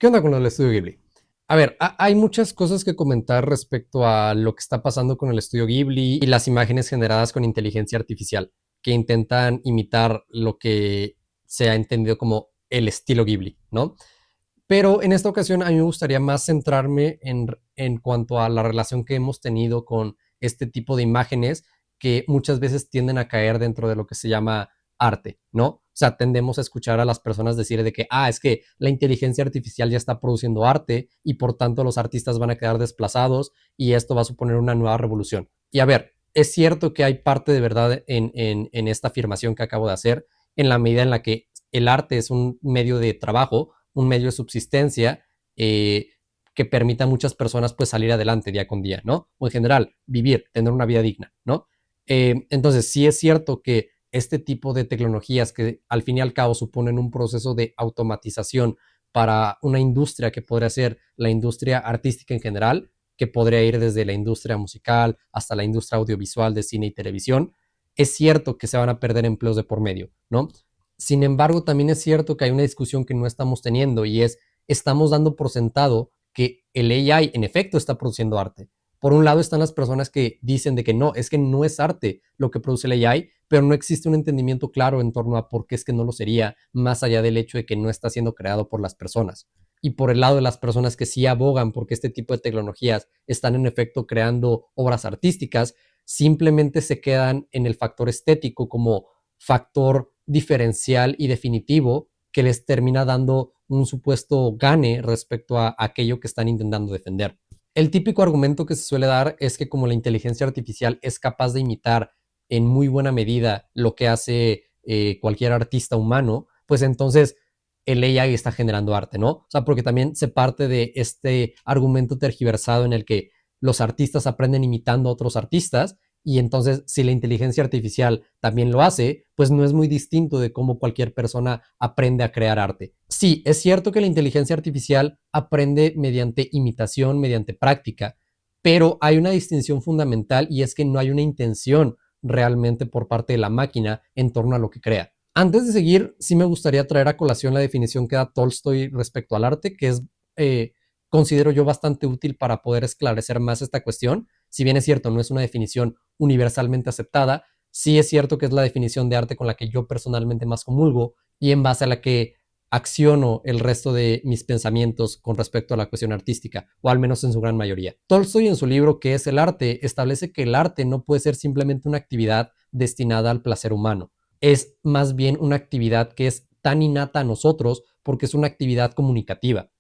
¿Qué onda con lo del estudio Ghibli? A ver, hay muchas cosas que comentar respecto a lo que está pasando con el estudio Ghibli y las imágenes generadas con inteligencia artificial, que intentan imitar lo que se ha entendido como el estilo Ghibli, ¿no? Pero en esta ocasión a mí me gustaría más centrarme en cuanto a la relación que hemos tenido con este tipo de imágenes que muchas veces tienden a caer dentro de lo que se llama arte, ¿no? O sea, tendemos a escuchar a las personas decir de que, es que la inteligencia artificial ya está produciendo arte y por tanto los artistas van a quedar desplazados y esto va a suponer una nueva revolución. Y a ver, es cierto que hay parte de verdad en esta afirmación que acabo de hacer, en la medida en la que el arte es un medio de trabajo, un medio de subsistencia eh, que permita a muchas personas pues salir adelante día con día, ¿no? O en general, vivir, tener una vida digna, ¿no? Entonces, sí es cierto que este tipo de tecnologías que al fin y al cabo suponen un proceso de automatización para una industria que podría ser la industria artística en general, que podría ir desde la industria musical hasta la industria audiovisual de cine y televisión, es cierto que se van a perder empleos de por medio, ¿no? Sin embargo, también es cierto que hay una discusión que no estamos teniendo y es, estamos dando por sentado que el AI en efecto está produciendo arte. Por un lado están las personas que dicen de que no, es que no es arte lo que produce el AI, pero no existe un entendimiento claro en torno a por qué es que no lo sería, más allá del hecho de que no está siendo creado por las personas. Y por el lado de las personas que sí abogan porque este tipo de tecnologías están en efecto creando obras artísticas, simplemente se quedan en el factor estético como factor diferencial y definitivo que les termina dando un supuesto gane respecto a aquello que están intentando defender. El típico argumento que se suele dar es que como la inteligencia artificial es capaz de imitar en muy buena medida lo que hace cualquier artista humano, pues entonces el AI está generando arte, ¿no? O sea, porque también se parte de este argumento tergiversado en el que los artistas aprenden imitando a otros artistas y entonces si la inteligencia artificial también lo hace, pues no es muy distinto de cómo cualquier persona aprende a crear arte. Sí, es cierto que la inteligencia artificial aprende mediante imitación, mediante práctica, pero hay una distinción fundamental y es que no hay una intención realmente por parte de la máquina en torno a lo que crea. Antes de seguir, sí me gustaría traer a colación la definición que da Tolstoy respecto al arte, que es, considero yo, bastante útil para poder esclarecer más esta cuestión. Si bien es cierto, no es una definición universalmente aceptada, sí es cierto que es la definición de arte con la que yo personalmente más comulgo y en base a la que acciono el resto de mis pensamientos con respecto a la cuestión artística, o al menos en su gran mayoría. Tolstoy en su libro ¿Qué es el arte? Establece que el arte no puede ser simplemente una actividad destinada al placer humano, es más bien una actividad que es tan innata a nosotros porque es una actividad comunicativa.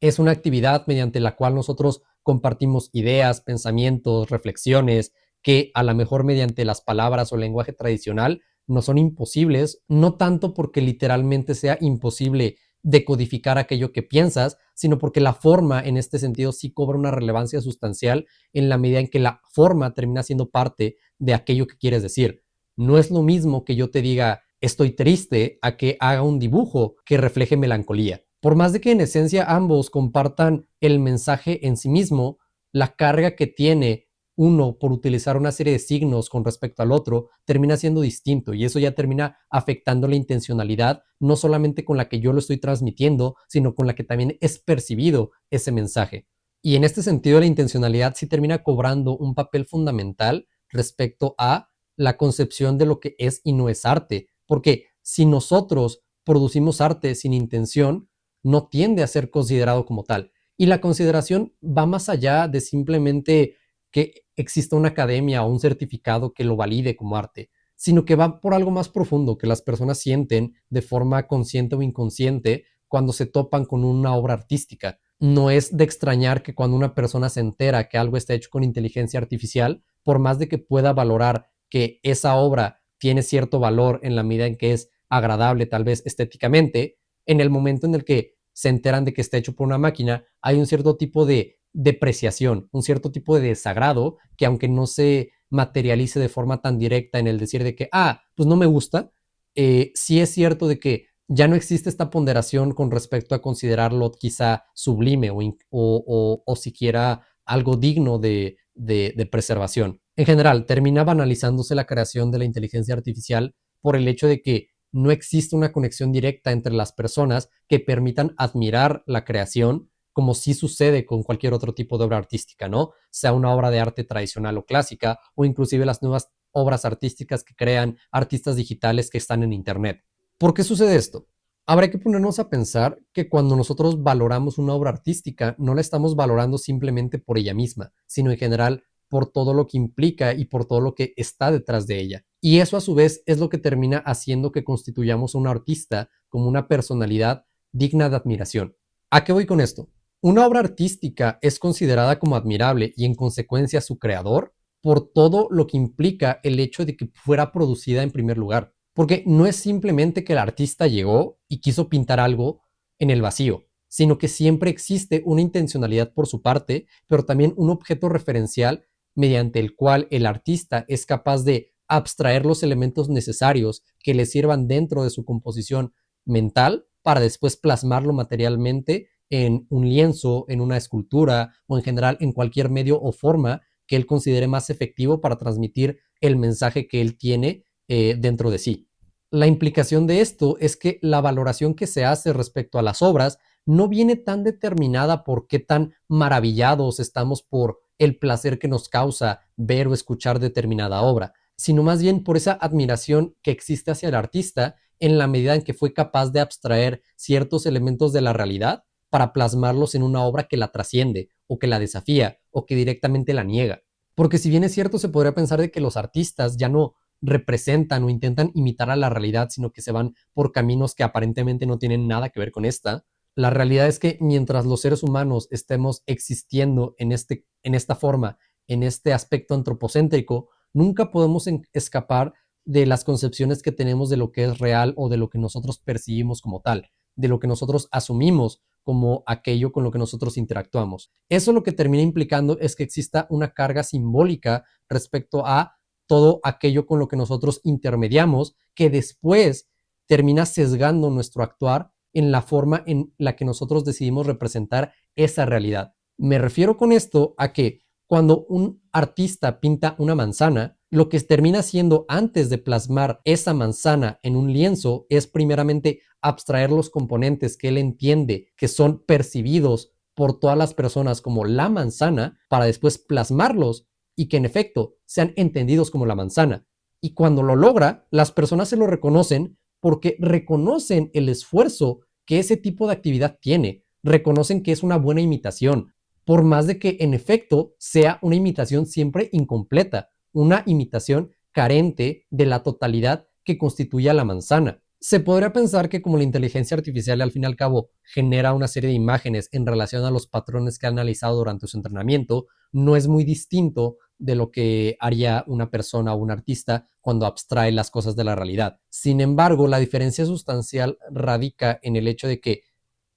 Es una actividad mediante la cual nosotros compartimos ideas, pensamientos, reflexiones, que a lo mejor mediante las palabras o lenguaje tradicional no son imposibles, no tanto porque literalmente sea imposible decodificar aquello que piensas, sino porque la forma en este sentido sí cobra una relevancia sustancial en la medida en que la forma termina siendo parte de aquello que quieres decir. No es lo mismo que yo te diga estoy triste a que haga un dibujo que refleje melancolía. Por más de que en esencia ambos compartan el mensaje en sí mismo, la carga que tiene uno por utilizar una serie de signos con respecto al otro termina siendo distinto y eso ya termina afectando la intencionalidad, no solamente con la que yo lo estoy transmitiendo, sino con la que también es percibido ese mensaje. Y en este sentido la intencionalidad sí termina cobrando un papel fundamental respecto a la concepción de lo que es y no es arte, porque si nosotros producimos arte sin intención, no tiende a ser considerado como tal. Y la consideración va más allá de simplemente que exista una academia o un certificado que lo valide como arte, sino que va por algo más profundo que las personas sienten de forma consciente o inconsciente cuando se topan con una obra artística. No es de extrañar que cuando una persona se entera que algo está hecho con inteligencia artificial, por más de que pueda valorar que esa obra tiene cierto valor en la medida en que es agradable tal vez estéticamente, en el momento en el que se enteran de que está hecho por una máquina, hay un cierto tipo de depreciación, un cierto tipo de desagrado que aunque no se materialice de forma tan directa en el decir de que, pues no me gusta, sí es cierto de que ya no existe esta ponderación con respecto a considerarlo quizá sublime o siquiera algo digno de preservación. En general, termina banalizándose la creación de la inteligencia artificial por el hecho de que no existe una conexión directa entre las personas que permitan admirar la creación como sí sucede con cualquier otro tipo de obra artística, ¿no? Sea una obra de arte tradicional o clásica, o inclusive las nuevas obras artísticas que crean artistas digitales que están en Internet. ¿Por qué sucede esto? Habrá que ponernos a pensar que cuando nosotros valoramos una obra artística, no la estamos valorando simplemente por ella misma, sino en general por todo lo que implica y por todo lo que está detrás de ella. Y eso a su vez es lo que termina haciendo que constituyamos a un artista como una personalidad digna de admiración. ¿A qué voy con esto? Una obra artística es considerada como admirable y en consecuencia su creador por todo lo que implica el hecho de que fuera producida en primer lugar. Porque no es simplemente que el artista llegó y quiso pintar algo en el vacío, sino que siempre existe una intencionalidad por su parte, pero también un objeto referencial mediante el cual el artista es capaz de abstraer los elementos necesarios que le sirvan dentro de su composición mental para después plasmarlo materialmente en un lienzo, en una escultura o en general en cualquier medio o forma que él considere más efectivo para transmitir el mensaje que él tiene dentro de sí. La implicación de esto es que la valoración que se hace respecto a las obras no viene tan determinada por qué tan maravillados estamos por el placer que nos causa ver o escuchar determinada obra, sino más bien por esa admiración que existe hacia el artista en la medida en que fue capaz de abstraer ciertos elementos de la realidad para plasmarlos en una obra que la trasciende o que la desafía o que directamente la niega. Porque si bien es cierto, se podría pensar de que los artistas ya no representan o intentan imitar a la realidad, sino que se van por caminos que aparentemente no tienen nada que ver con esta. La realidad es que mientras los seres humanos estemos existiendo en esta forma, en este aspecto antropocéntrico, nunca podemos escapar de las concepciones que tenemos de lo que es real o de lo que nosotros percibimos como tal, de lo que nosotros asumimos como aquello con lo que nosotros interactuamos. Eso lo que termina implicando es que exista una carga simbólica respecto a todo aquello con lo que nosotros intermediamos, que después termina sesgando nuestro actuar en la forma en la que nosotros decidimos representar esa realidad. Me refiero con esto a que cuando un artista pinta una manzana, lo que termina haciendo antes de plasmar esa manzana en un lienzo es primeramente abstraer los componentes que él entiende que son percibidos por todas las personas como la manzana para después plasmarlos y que en efecto sean entendidos como la manzana. Y cuando lo logra, las personas se lo reconocen porque reconocen el esfuerzo que ese tipo de actividad tiene, reconocen que es una buena imitación, por más de que en efecto sea una imitación siempre incompleta, una imitación carente de la totalidad que constituye a la manzana. Se podría pensar que como la inteligencia artificial al fin y al cabo genera una serie de imágenes en relación a los patrones que ha analizado durante su entrenamiento, no es muy distinto de lo que haría una persona o un artista cuando abstrae las cosas de la realidad. Sin embargo, la diferencia sustancial radica en el hecho de que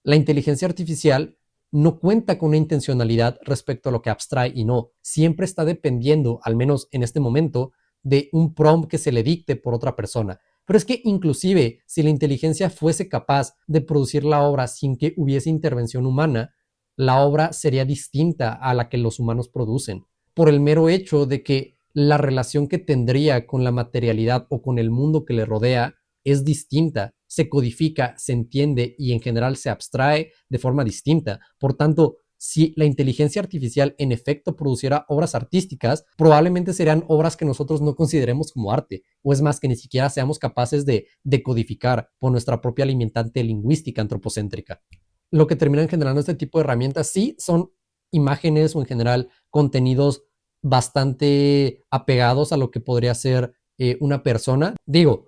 la inteligencia artificial no cuenta con una intencionalidad respecto a lo que abstrae y no. Siempre está dependiendo, al menos en este momento, de un prompt que se le dicte por otra persona. Pero es que inclusive si la inteligencia fuese capaz de producir la obra sin que hubiese intervención humana, la obra sería distinta a la que los humanos producen, por el mero hecho de que la relación que tendría con la materialidad o con el mundo que le rodea es distinta, se codifica, se entiende y en general se abstrae de forma distinta. Por tanto, si la inteligencia artificial en efecto produciera obras artísticas, probablemente serían obras que nosotros no consideremos como arte, o es más que ni siquiera seamos capaces de decodificar por nuestra propia limitante lingüística antropocéntrica. Lo que terminan generando este tipo de herramientas sí son imágenes o en general contenidos bastante apegados a lo que podría ser una persona. Digo,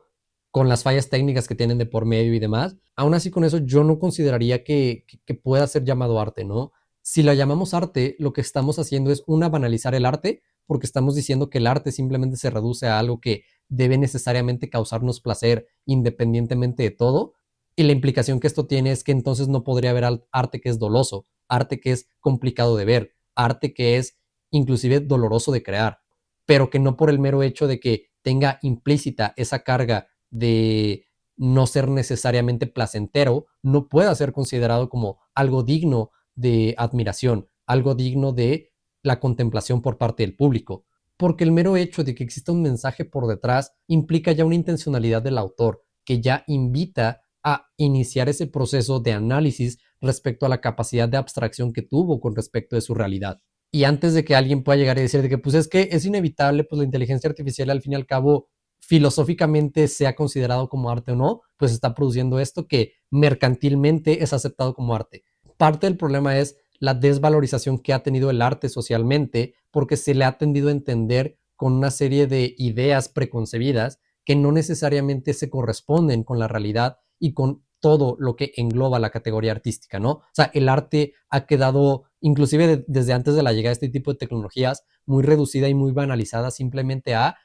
con las fallas técnicas que tienen de por medio y demás, aún así con eso yo no consideraría que pueda ser llamado arte, ¿no? Si la llamamos arte, lo que estamos haciendo es una banalizar el arte, porque estamos diciendo que el arte simplemente se reduce a algo que debe necesariamente causarnos placer independientemente de todo, y la implicación que esto tiene es que entonces no podría haber arte que es doloso, arte que es complicado de ver, arte que es inclusive doloroso de crear, pero que no por el mero hecho de que tenga implícita esa carga de no ser necesariamente placentero, no pueda ser considerado como algo digno de admiración, algo digno de la contemplación por parte del público, porque el mero hecho de que exista un mensaje por detrás implica ya una intencionalidad del autor, que ya invita a iniciar ese proceso de análisis respecto a la capacidad de abstracción que tuvo con respecto de su realidad. Y antes de que alguien pueda llegar y decir de que pues es que es inevitable, pues la inteligencia artificial al fin y al cabo filosóficamente sea considerado como arte o no, pues está produciendo esto que mercantilmente es aceptado como arte. Parte del problema es la desvalorización que ha tenido el arte socialmente porque se le ha tendido a entender con una serie de ideas preconcebidas que no necesariamente se corresponden con la realidad y con todo lo que engloba la categoría artística, ¿no? O sea, el arte ha quedado, inclusive desde antes de la llegada de este tipo de tecnologías, muy reducida y muy banalizada simplemente a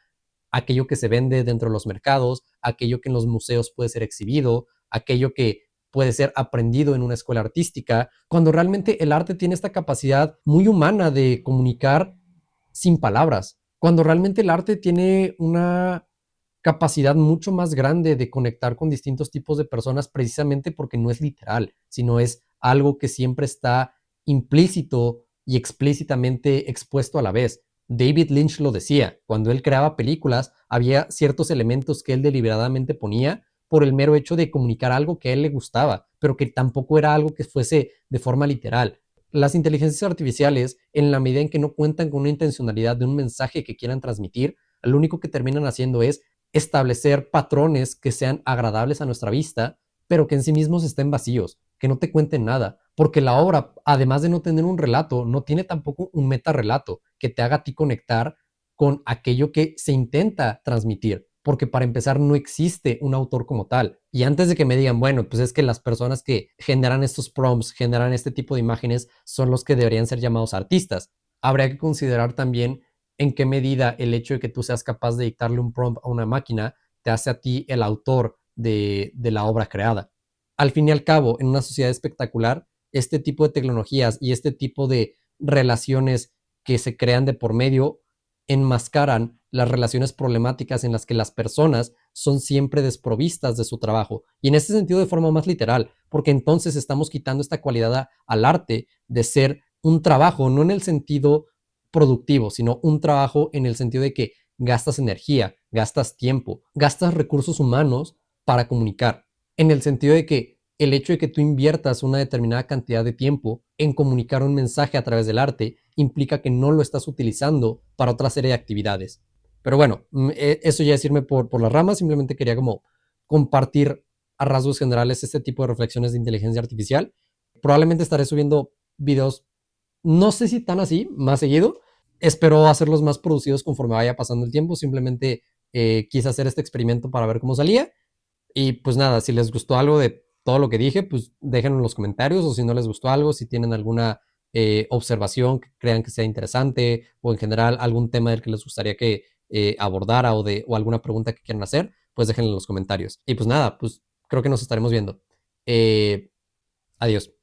aquello que se vende dentro de los mercados, aquello que en los museos puede ser exhibido, aquello que puede ser aprendido en una escuela artística, cuando realmente el arte tiene esta capacidad muy humana de comunicar sin palabras, cuando realmente el arte tiene una capacidad mucho más grande de conectar con distintos tipos de personas precisamente porque no es literal, sino es algo que siempre está implícito y explícitamente expuesto a la vez. David Lynch lo decía, cuando él creaba películas había ciertos elementos que él deliberadamente ponía por el mero hecho de comunicar algo que a él le gustaba, pero que tampoco era algo que fuese de forma literal. Las inteligencias artificiales, en la medida en que no cuentan con una intencionalidad de un mensaje que quieran transmitir, lo único que terminan haciendo es establecer patrones que sean agradables a nuestra vista, pero que en sí mismos estén vacíos, que no te cuenten nada, porque la obra, además de no tener un relato, no tiene tampoco un metarrelato que te haga a ti conectar con aquello que se intenta transmitir, porque para empezar no existe un autor como tal. Y antes de que me digan, bueno, pues es que las personas que generan estos prompts, generan este tipo de imágenes, son los que deberían ser llamados artistas. Habría que considerar también en qué medida el hecho de que tú seas capaz de dictarle un prompt a una máquina te hace a ti el autor de la obra creada. Al fin y al cabo, en una sociedad espectacular, este tipo de tecnologías y este tipo de relaciones que se crean de por medio enmascaran las relaciones problemáticas en las que las personas son siempre desprovistas de su trabajo. Y en este sentido de forma más literal, porque entonces estamos quitando esta cualidad al arte de ser un trabajo, no en el sentido productivo, sino un trabajo en el sentido de que gastas energía, gastas tiempo, gastas recursos humanos para comunicar, en el sentido de que el hecho de que tú inviertas una determinada cantidad de tiempo en comunicar un mensaje a través del arte implica que no lo estás utilizando para otra serie de actividades. Pero bueno, eso ya es irme por las ramas, simplemente quería como compartir a rasgos generales este tipo de reflexiones de inteligencia artificial. Probablemente estaré subiendo videos, no sé si tan así, más seguido. Espero hacerlos más producidos conforme vaya pasando el tiempo. Simplemente quise hacer este experimento para ver cómo salía. Y pues nada, si les gustó algo de todo lo que dije, pues déjenlo en los comentarios, o si no les gustó algo, si tienen alguna observación que crean que sea interesante, o en general algún tema del que les gustaría que abordara, o alguna pregunta que quieran hacer, pues déjenlo en los comentarios. Y pues nada, pues creo que nos estaremos viendo. Adiós.